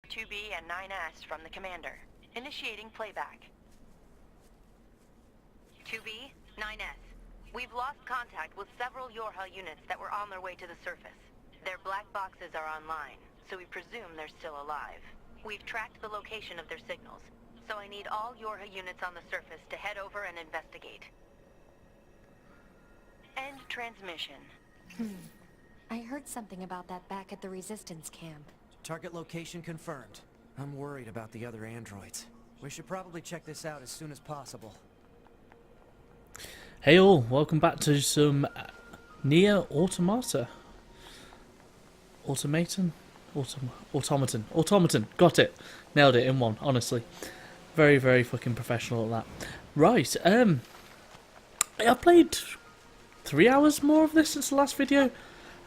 2B and 9S from the commander. Initiating playback. 2B, 9S. We've lost contact with several Yorha units that were on their way to the surface. Their black boxes are online, so we presume they're still alive. We've tracked the location of their signals, so I need all Yorha units on the surface to head over and investigate. End transmission. I heard something about that back at the Resistance camp. Target location confirmed. I'm worried about the other androids. We should probably check this out as soon as possible. Hey all, welcome back to some Nier Automata. Automaton? Automaton. Got it. Nailed it in one, honestly. Very, very fucking professional at that. Right, I've played 3 hours more of this since the last video.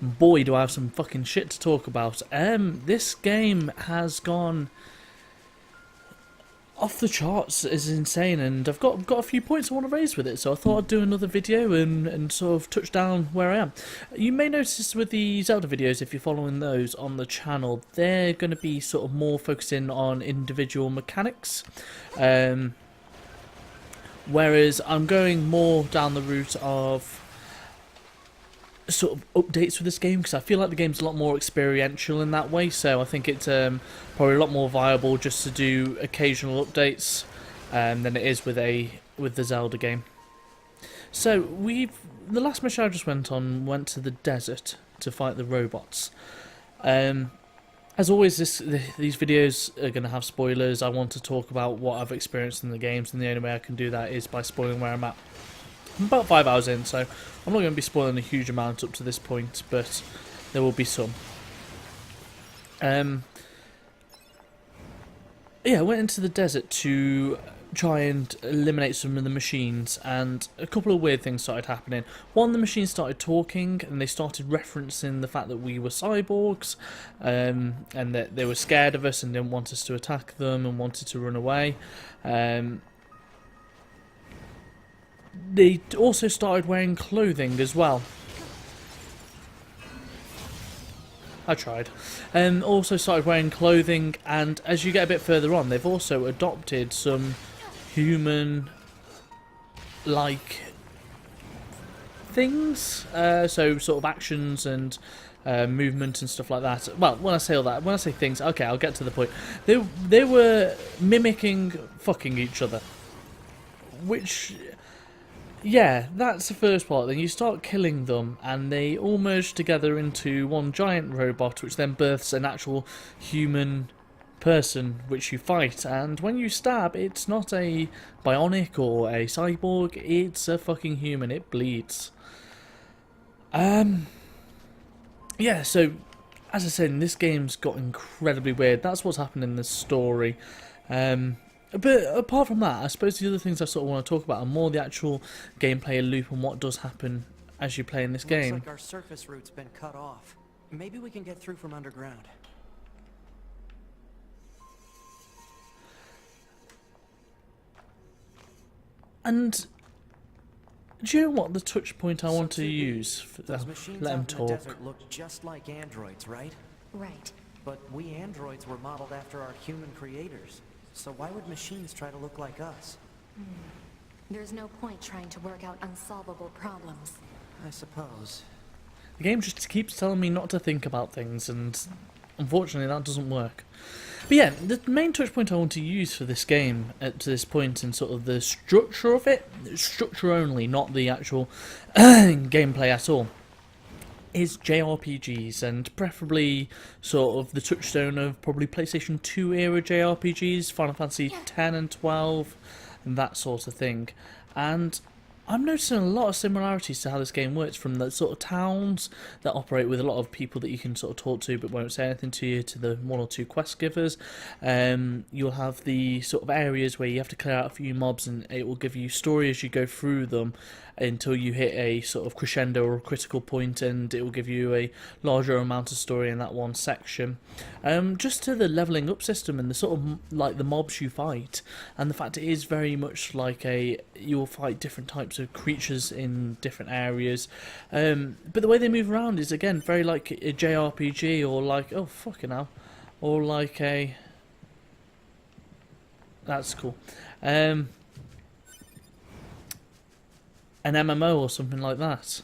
Boy, do I have some fucking shit to talk about. This game has gone off the charts, is insane, and I've got a few points I want to raise with it, so I thought I'd do another video and sort of touch down where I am. You may notice with the Zelda videos, if you're following those on the channel, they're going to be sort of more focusing on individual mechanics, whereas I'm going more down the route of sort of updates with this game, because I feel like the game's a lot more experiential in that way, so I think it's probably a lot more viable just to do occasional updates than it is with the Zelda game. So the last mission I just went to the desert to fight the robots. As always, these videos are going to have spoilers. I want to talk about what I've experienced in the games, and the only way I can do that is by spoiling where I'm at. I'm about 5 hours in, so I'm not going to be spoiling a huge amount up to this point, but there will be some. Yeah, I went into the desert to try and eliminate some of the machines, and a couple of weird things started happening. One, the machines started talking, and they started referencing the fact that we were cyborgs, and that they were scared of us and didn't want us to attack them and wanted to run away. They also started wearing clothing as well. I tried. Also started wearing clothing, and as you get a bit further on, they've also adopted some human-like things. So sort of actions and movement and stuff like that. Well, when I say all that, when I say things, okay, I'll get to the point. They were mimicking fucking each other, which, yeah, that's the first part. Then you start killing them, and they all merge together into one giant robot, which then births an actual human person which you fight. And when you stab, it's not a bionic or a cyborg, it's a fucking human. It bleeds. Yeah, so as I said, this game's got incredibly weird. That's what's happened in the story. But apart from that, I suppose the other things I sort of want to talk about are more the actual gameplay loop and what does happen as you play in this game. Looks like our surface route's been cut off. Maybe we can get through from underground. And do you know what the touch point I want to use? Those machines let him out in the talk. desert look just like androids, right? Right. But we androids were modeled after our human creators. So why would machines try to look like us? There's no point trying to work out unsolvable problems. I suppose. The game just keeps telling me not to think about things, and unfortunately that doesn't work. But yeah, the main touch point I want to use for this game to this point, and sort of the structure of it, structure only, not the actual gameplay at all, is JRPGs, and preferably sort of the touchstone of probably PlayStation 2 era JRPGs, Final Fantasy 10 and 12, and that sort of thing. And I'm noticing a lot of similarities to how this game works, from the sort of towns that operate with a lot of people that you can sort of talk to but won't say anything to you, to the one or two quest givers. You'll have the sort of areas where you have to clear out a few mobs, and it will give you story as you go through them until you hit a sort of crescendo or a critical point, and it will give you a larger amount of story in that one section. Just to the levelling up system and the sort of like the mobs you fight, and the fact it is very much like you'll fight different types of creatures in different areas, but the way they move around is again very like a JRPG, or like, oh fucking hell, or like a That's cool. An MMO or something like that.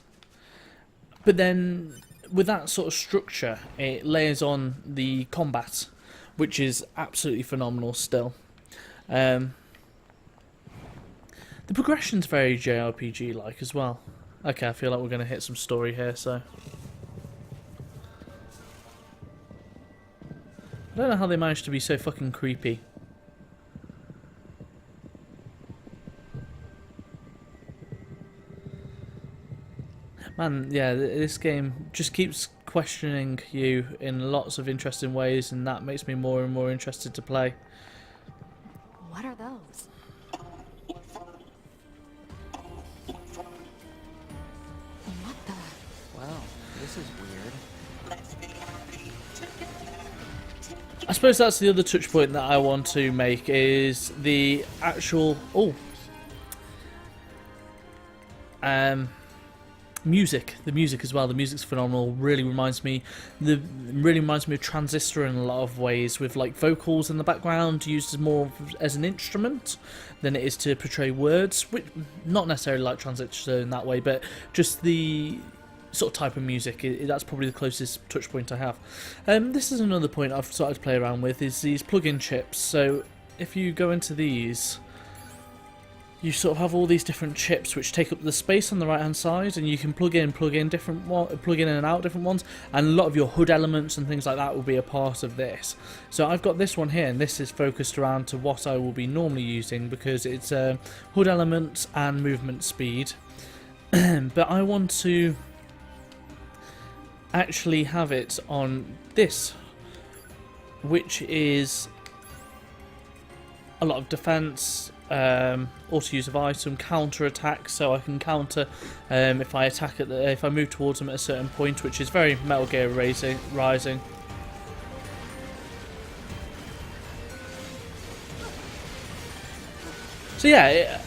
But then, with that sort of structure, it layers on the combat, which is absolutely phenomenal still. The progression's very JRPG-like as well. Okay, I feel like we're going to hit some story here, so... I don't know how they managed to be so fucking creepy. Man, yeah, this game just keeps questioning you in lots of interesting ways, and that makes me more and more interested to play. What are those? What the? Wow, this is weird. I suppose that's the other touch point that I want to make, is the actual music. The music as well. The music's phenomenal. Really reminds me of Transistor in a lot of ways, with like vocals in the background used as more as an instrument than it is to portray words. Which, not necessarily like Transistor in that way, but just the sort of type of music. That's probably the closest touch point I have. This is another point I've started to play around with, is these plug-in chips. So if you go into these, you sort of have all these different chips which take up the space on the right hand side, and you can plug in and out different ones, and a lot of your HUD elements and things like that will be a part of this. So I've got this one here, and this is focused around to what I will be normally using, because it's HUD elements and movement speed. But I want to actually have it on this, which is a lot of defense, auto use of item, counter attack, so I can counter if I attack if I move towards them at a certain point, which is very Metal Gear Rising. So yeah,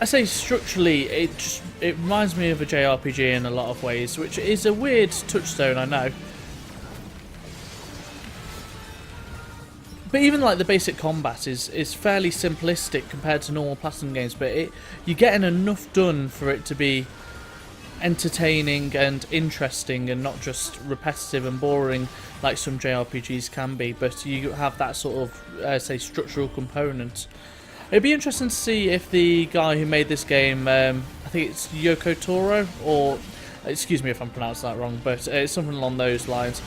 I say structurally it reminds me of a JRPG in a lot of ways, which is a weird touchstone, I know. But even like the basic combat is fairly simplistic compared to normal Platinum games, but you're getting enough done for it to be entertaining and interesting, and not just repetitive and boring like some JRPGs can be. But you have that sort of say structural component. It'd be interesting to see if the guy who made this game, I think it's Yoko Taro, or excuse me if I'm pronouncing that wrong, but it's something along those lines.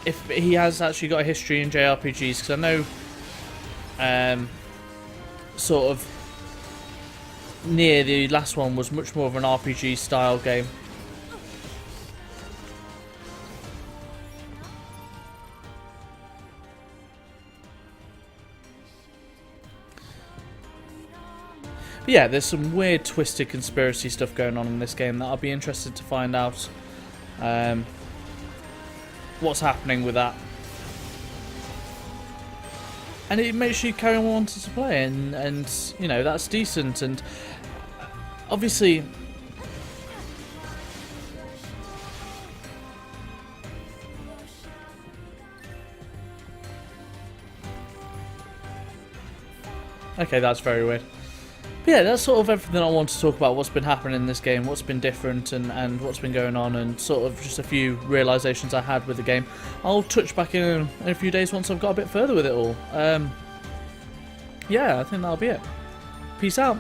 If he has actually got a history in JRPGs, because I know sort of Nier, the last one, was much more of an RPG style game. But yeah, there's some weird twisted conspiracy stuff going on in this game that I'll be interested to find out what's happening with that. And it makes you carry on wanting to play, and you know, that's decent. And obviously okay, that's very weird. But yeah, that's sort of everything I want to talk about, what's been happening in this game, what's been different, and what's been going on, and sort of just a few realisations I had with the game. I'll touch back in a few days once I've got a bit further with it all. Yeah, I think that'll be it. Peace out.